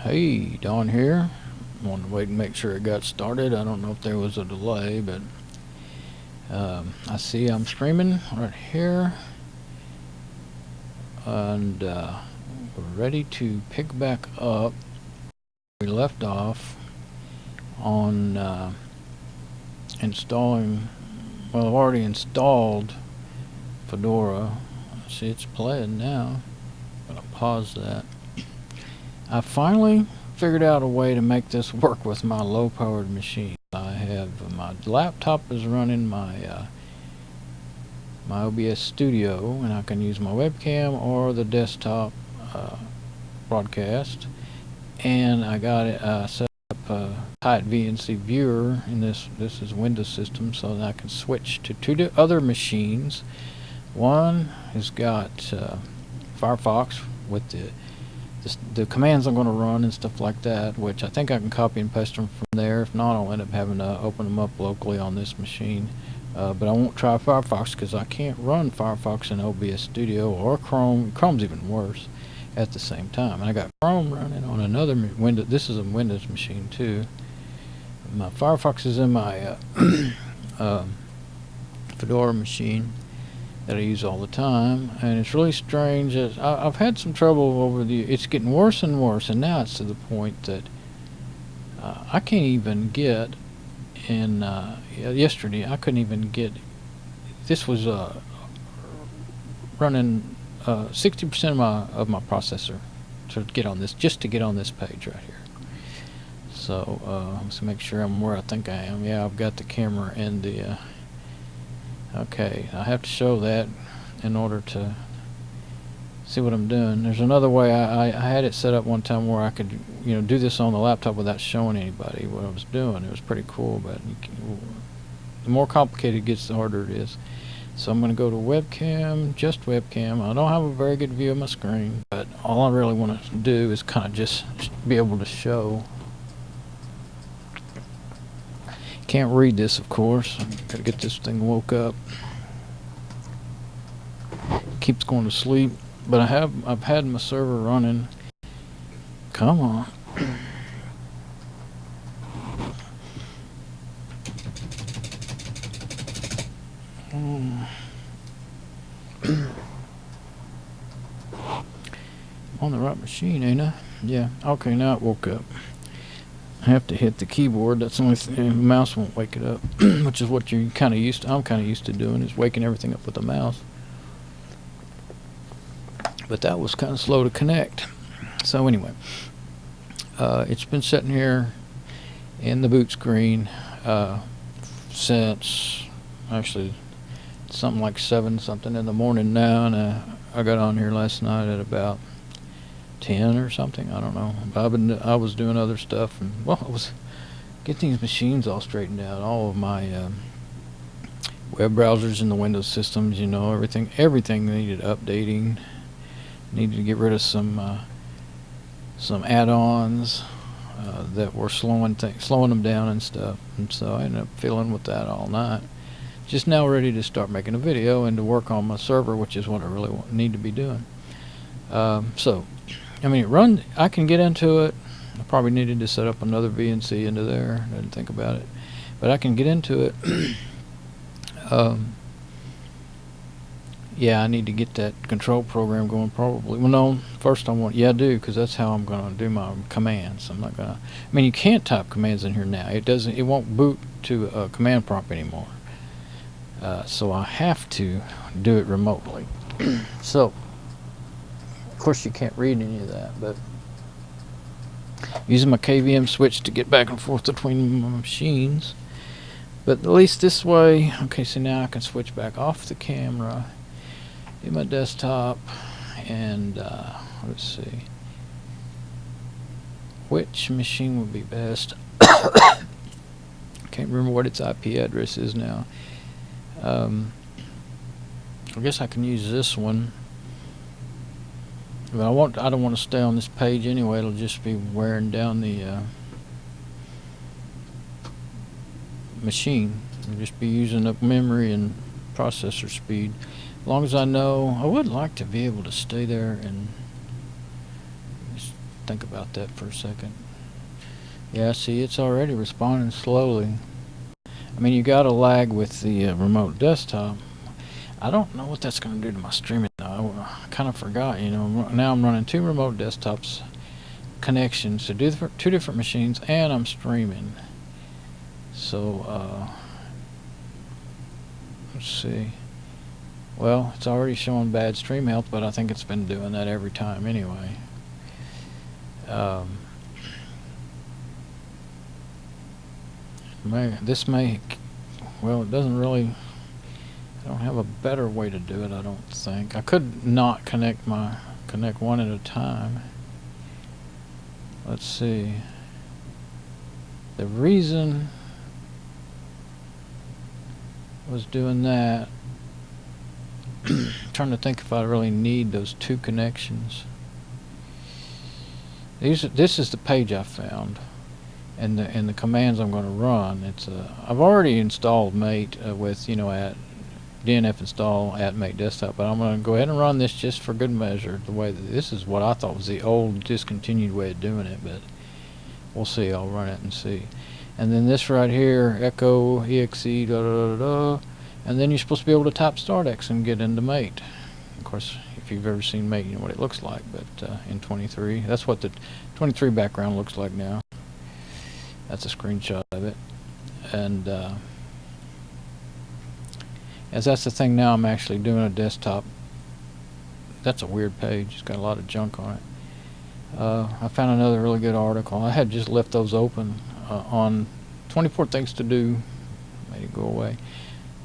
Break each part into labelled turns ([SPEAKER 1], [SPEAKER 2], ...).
[SPEAKER 1] Hey, Don here. Wanted to wait and make sure it got started. I don't know if there was a delay, but I see I'm streaming right here, and we're ready to pick back up. We left off on installing. Well, I've already installed Fedora. See, it's playing now. I'm gonna pause that. I finally figured out a way to make this work with my low-powered machine. I have my laptop is running my my OBS Studio, and I can use my webcam or the desktop broadcast. And I got it set up a tight VNC viewer in this. This is Windows system, so that I can switch to two other machines. One has got Firefox with the commands I'm going to run and stuff like that, which I think I can copy and paste them from there. If not, I'll end up having to open them up locally on this machine. But I won't try Firefox because I can't run Firefox in OBS Studio or Chrome. Chrome's even worse at the same time. And I got Chrome running on another Windows. This is a Windows machine too. My Firefox is in my Fedora machine that I use all the time, and it's really strange. I've had some trouble over it's getting worse and worse, and now it's to the point that I can't even get in yesterday I couldn't even get. This was running 60% of my processor to get on this, just to get on this page right here. So let's make sure I'm where I think I am. Yeah, I've got the camera and the okay, I have to show that in order to see what I'm doing. There's another way. I had it set up one time where I could, do this on the laptop without showing anybody what I was doing. It was pretty cool, but the more complicated it gets, the harder it is. So I'm going to go to webcam, just webcam. I don't have a very good view of my screen, but all I really want to do is kind of just be able to show. Can't read this, of course. Gotta get this thing woke up. Keeps going to sleep, but I've had my server running. Come on. I'm on the right machine, ain't I? Yeah. Okay, now it woke up. I have to hit the keyboard. That's the only thing. The mouse won't wake it up, which is what you're kind of used to. I'm kind of used to doing, is waking everything up with the mouse. But that was kind of slow to connect. So anyway, it's been sitting here in the boot screen since actually something like 7 something in the morning now, and I got on here last night at about 10 or something. I don't know. I was doing other stuff, and I was getting these machines all straightened out. All of my web browsers in the Windows systems, everything needed updating. Needed to get rid of some add-ons that were slowing them down and stuff. And so I ended up fiddling with that all night. Just now ready to start making a video and to work on my server, which is what I really need to be doing. So I mean, I can get into it. I probably needed to set up another VNC into there. I didn't think about it, but I can get into it. Yeah, I need to get that control program going probably. Well, no, first I do, because that's how I'm going to do my commands. I'm not going to, you can't type commands in here now. It won't boot to a command prompt anymore. So I have to do it remotely. So, of course, you can't read any of that, but using my KVM switch to get back and forth between my machines. But at least this way, okay, so now I can switch back off the camera in my desktop, and let's see, which machine would be best. Can't remember what its IP address is now. I guess I can use this one, but I don't want to stay on this page anyway. It'll just be wearing down the machine. I'll just be using up memory and processor speed. As long as I know, I would like to be able to stay there and think about that for a second. Yeah, see, it's already responding slowly. I mean, you got a lag with the remote desktop. I don't know what that's going to do to my streaming though. I kind of forgot, you know. Now I'm running 2 remote desktops connections to 2 different machines, and I'm streaming. So, let's see. Well, it's already showing bad stream health, but I think it's been doing that every time anyway. Well, it doesn't really, I don't have a better way to do it, I don't think. I could not connect one at a time. Let's see. The reason I was doing that, trying to think if I really need those 2 connections. This is the page I found, and the commands I'm going to run. It's I've already installed Mate with, you know, at DNF install at Mate desktop, but I'm going to go ahead and run this just for good measure. The way that this is what I thought was the old discontinued way of doing it, but we'll see. I'll run it and see. And then this right here, echo exe da da da da, and then you're supposed to be able to type startx and get into Mate. Of course, if you've ever seen Mate, you know what it looks like. But in 23, that's what the 23 background looks like now. That's a screenshot of it. And as that's the thing now, I'm actually doing a desktop. That's a weird page. It's got a lot of junk on it. I found another really good article. I had just left those open on 24 things to do. Made it go away.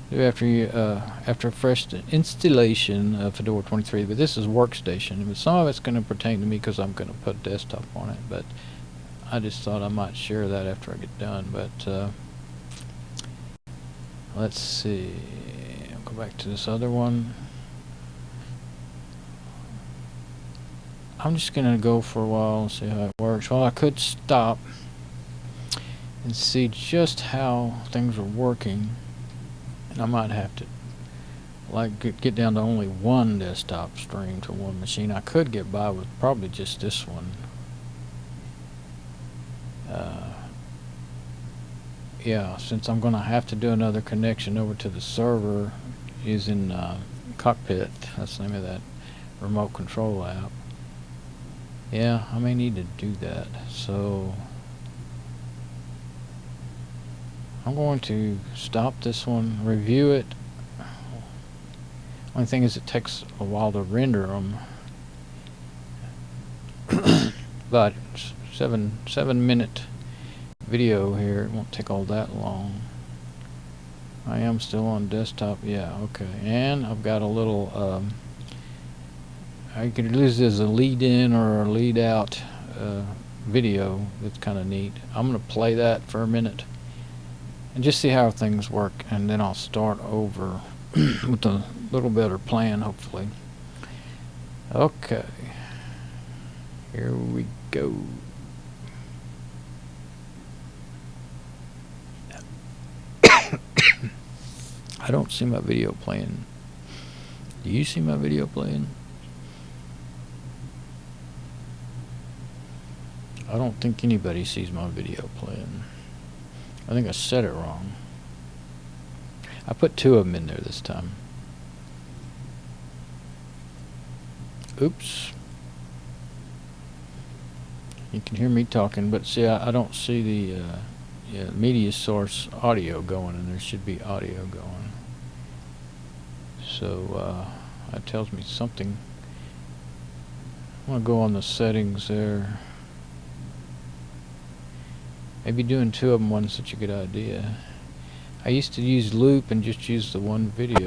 [SPEAKER 1] Do after a fresh installation of Fedora 23, but this is workstation. But some of it's going to pertain to me because I'm going to put desktop on it. But I just thought I might share that after I get done. But let's see. I'll go back to this other one. I'm just going to go for a while and see how it works. Well, I could stop and see just how things are working. And I might have to get down to only 1 desktop stream to 1 machine. I could get by with probably just this one. Yeah, since I'm going to have to do another connection over to the server using Cockpit, that's the name of that remote control app. Yeah, I may need to do that. So I'm going to stop this one, review it. Only thing is it takes a while to render them. But 7-minute video here, it won't take all that long. I am still on desktop, yeah, okay. And I've got a little I could use this as a lead in or a lead out video. That's kind of neat. I'm going to play that for a minute and just see how things work, and then I'll start over with a little better plan, hopefully. Okay, here we go. I don't see my video playing. Do you see my video playing? I don't think anybody sees my video playing. I think I said it wrong. I put 2 of them in there this time. Oops. You can hear me talking, but see, I don't see the media source audio going, and there should be audio going. So that tells me something. I'm going to go on the settings there. Maybe doing 2 of them one's such a good idea. I used to use loop and just use the 1 video.